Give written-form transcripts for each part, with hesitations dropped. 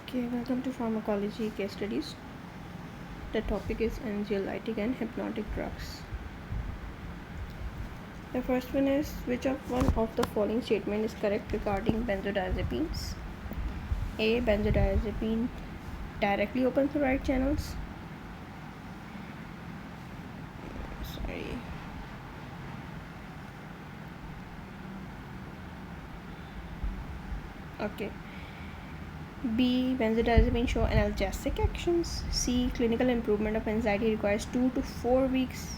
Okay, welcome to Pharmacology case studies. The topic is anxiolytic and hypnotic drugs. The first one is which of one of the following statement is correct regarding benzodiazepines? A. Benzodiazepine directly opens the right channels. Sorry. Okay. B. Benzodiazepine show analgesic actions. C. Clinical improvement of anxiety requires 2 to 4 weeks.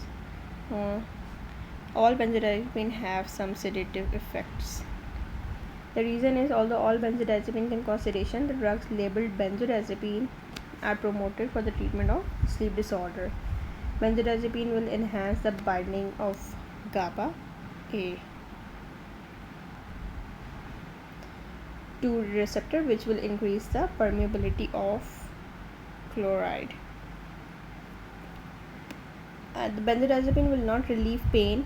All benzodiazepine have some sedative effects. The reason is, although all benzodiazepine can cause sedation, the drugs labeled benzodiazepine are promoted for the treatment of sleep disorder. Benzodiazepine will enhance the binding of GABA A to receptor, which will increase the permeability of chloride. The benzodiazepine will not relieve pain,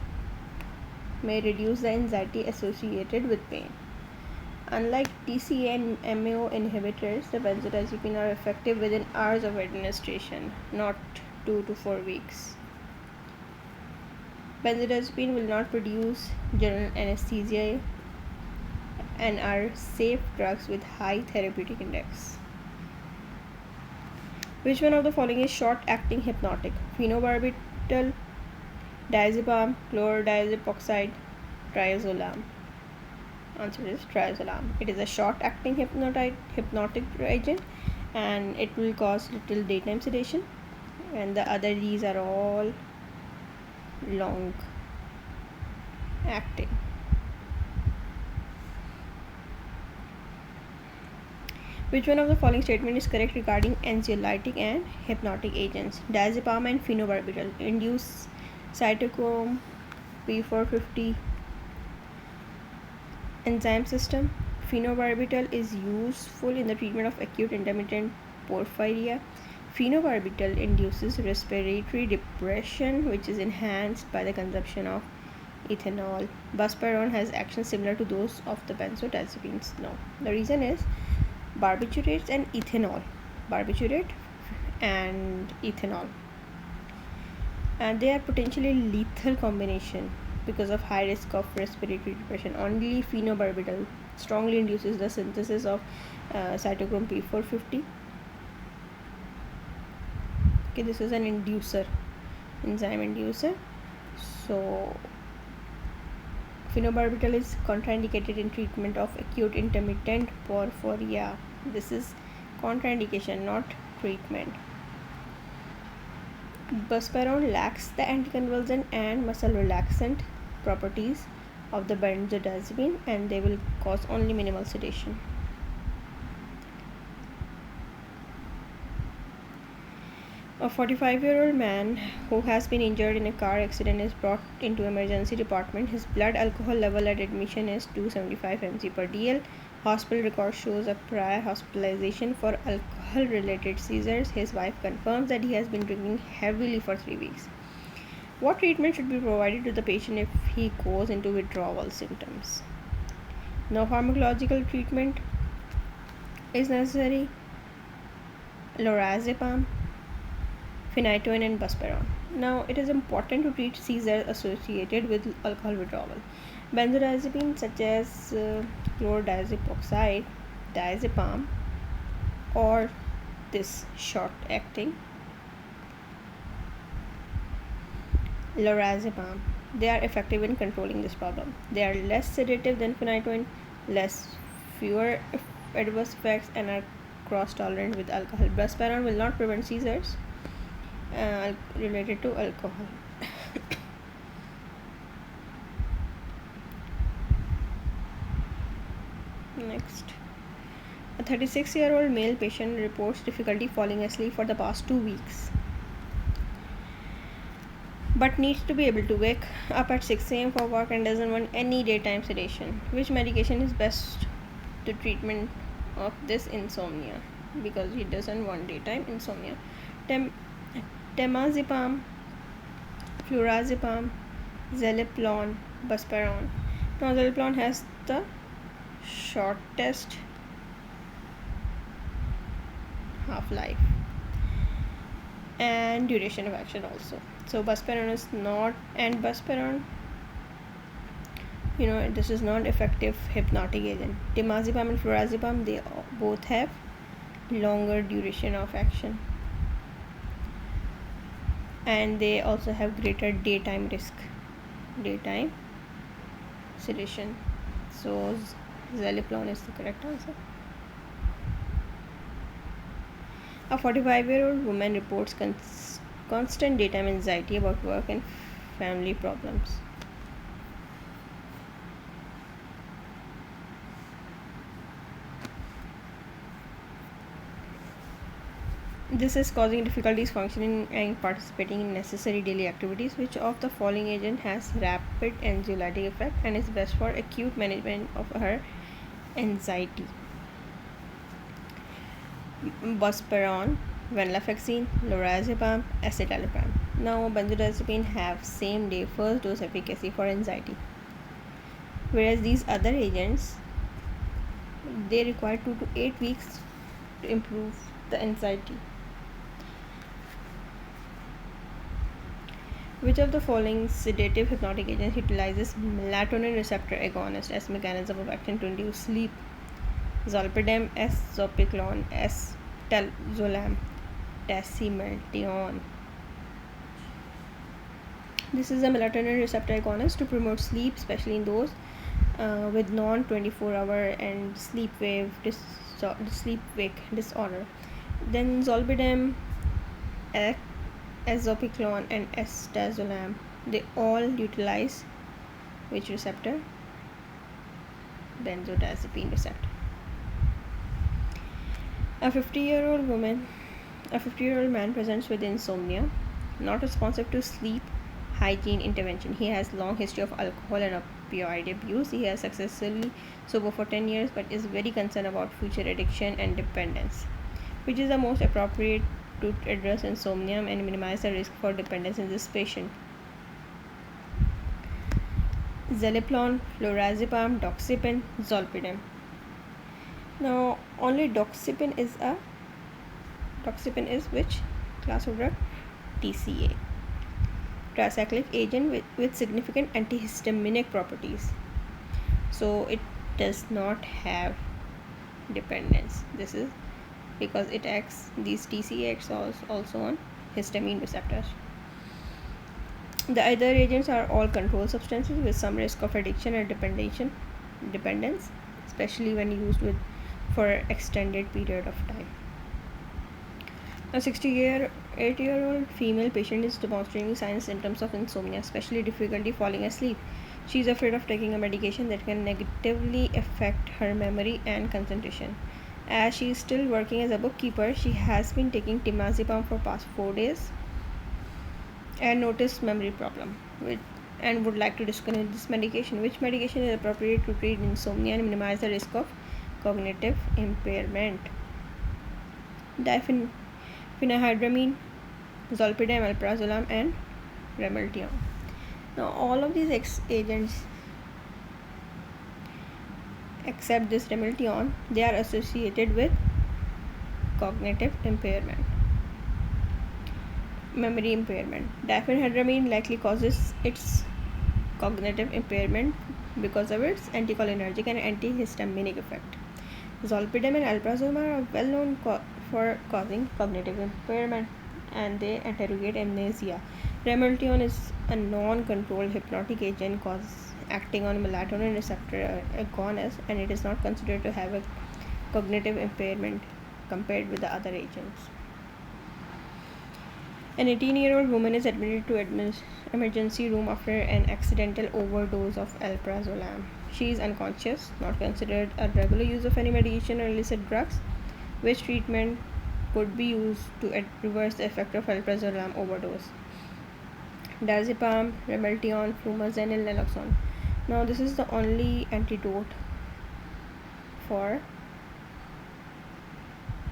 may reduce the anxiety associated with pain. Unlike TCA and MAO inhibitors, the benzodiazepine are effective within hours of administration, not 2 to 4 weeks. Benzodiazepine will not produce general anesthesia and are safe drugs with high therapeutic index. Which one of the following is short-acting hypnotic? Phenobarbital, diazepam, chlordiazepoxide, triazolam. Answer is triazolam. It is a short-acting hypnotic agent, and it will cause little daytime sedation, and the other these are all long acting. Which one of the following statement is correct regarding anxiolytic and hypnotic agents? Diazepam and phenobarbital induce cytochrome P450 enzyme system. Phenobarbital is useful in the treatment of acute intermittent porphyria. Phenobarbital induces respiratory depression, which is enhanced by the consumption of ethanol. Buspirone has actions similar to those of the benzodiazepines. No, the reason is barbiturates and ethanol. Barbiturate and ethanol, and they are potentially lethal combination because of high risk of respiratory depression. Only phenobarbital strongly induces the synthesis of cytochrome P450. Okay, this is an inducer, enzyme inducer. So phenobarbital is contraindicated in treatment of acute intermittent porphyria. This is contraindication, not treatment. Buspirone lacks the anticonvulsant and muscle relaxant properties of the benzodiazepine, and they will cause only minimal sedation. A 45-year-old man who has been injured in a car accident is brought into emergency department. His blood alcohol level at admission is 275 mg per dl. Hospital record shows a prior hospitalization for alcohol related seizures. His wife confirms that he has been drinking heavily for 3 weeks. What treatment should be provided to the patient if he goes into withdrawal symptoms? No pharmacological treatment is necessary. Lorazepam, phenytoin and buspirone. Now, it is important to treat seizures associated with alcohol withdrawal. Benzodiazepines such as chlordiazepoxide, diazepam, or this short-acting lorazepam, they are effective in controlling this problem. They are less sedative than phenytoin, fewer adverse effects, and are cross-tolerant with alcohol. Buspirone will not prevent seizures related to alcohol. Next, a 36-year-old male patient reports difficulty falling asleep for the past 2 weeks, but needs to be able to wake up at 6 a.m. for work and doesn't want any daytime sedation. Which medication is best to treatment of this insomnia? Because he doesn't want daytime insomnia. Temazepam, flurazepam, zaleplon, buspirone. Now, zaleplon has the shortest half-life and duration of action also. So buspirone is not, and buspirone, this is not effective hypnotic agent. Temazepam and flurazepam, they both have longer duration of action, and they also have greater daytime sedation. So Zaleplon is the correct answer. A 45-year-old woman reports constant daytime anxiety about work and family problems. This is causing difficulties functioning and participating in necessary daily activities. Which of the following agent has rapid anxiolytic effect and is best for acute management of her anxiety? Buspirone, venlafaxine, lorazepam, escitalopram. Now benzodiazepine have same day first dose efficacy for anxiety, whereas these other agents, they require 2 to 8 weeks to improve the anxiety. Which of the following sedative hypnotic agents utilizes melatonin receptor agonist as mechanism of action to induce sleep? Zolpidem, S-zopiclone, S-telzolam, tasimelteon. This is a melatonin receptor agonist to promote sleep, especially in those with non-24-hour and sleep-wake disorder. Then zolpidem, S-zopiclone, and S-telzolam, they all utilize which receptor? Benzodiazepine receptor. A 50-year-old man presents with insomnia, not responsive to sleep hygiene intervention. He has long history of alcohol and opioid abuse. He has successfully sober for 10 years but is very concerned about future addiction and dependence. Which is the most appropriate to address insomnia and minimize the risk for dependence in this patient? Zaleplon, flurazepam, doxepin, zolpidem. Now only doxepin is which class of drug? TCA. Tricyclic agent with significant antihistaminic properties. So it does not have dependence. This is because it acts, these TCA acts also on histamine receptors. The other agents are all controlled substances with some risk of addiction or dependence, especially when used for extended period of time. A 68-year-old female patient is demonstrating signs and symptoms of insomnia, especially difficulty falling asleep. She is afraid of taking a medication that can negatively affect her memory and concentration. As she is still working as a bookkeeper, she has been taking temazepam for past 4 days and noticed memory problem and would like to discontinue this medication. Which medication is appropriate to treat insomnia and minimize the risk of cognitive impairment? Diphenhydramine, zolpidem, alprazolam, and remelteon. Now all of these agents except this remelteon, they are associated with cognitive impairment, memory impairment. Diphenhydramine likely causes its cognitive impairment because of its anticholinergic and antihistaminic effect. Zolpidem and alprazolam are well known for causing cognitive impairment, and they interrogate amnesia. Remelteon is a non-controlled hypnotic agent acting on melatonin receptor agonist, and it is not considered to have a cognitive impairment compared with the other agents. An 18-year-old woman is admitted to emergency room after an accidental overdose of alprazolam. She is unconscious, not considered a regular use of any medication or illicit drugs. Which treatment could be used to reverse the effect of alprazolam overdose? Diazepam, remelteon, flumazenil, naloxone. Now this is the only antidote for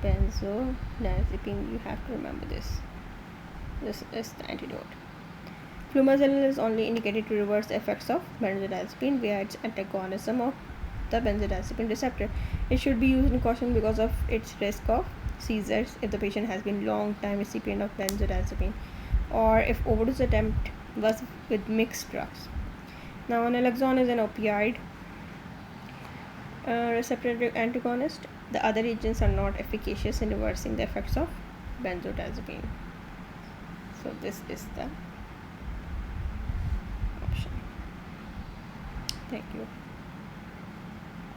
benzodiazepine. You have to remember this. This is the antidote. Flumazenil is only indicated to reverse the effects of benzodiazepine via its antagonism of the benzodiazepine receptor. It should be used in caution because of its risk of seizures if the patient has been long time recipient of benzodiazepine, or if overdose attempt was with mixed drugs. Now, naloxone is an opioid receptor antagonist. The other agents are not efficacious in reversing the effects of benzodiazepine. So this is the option. Thank you.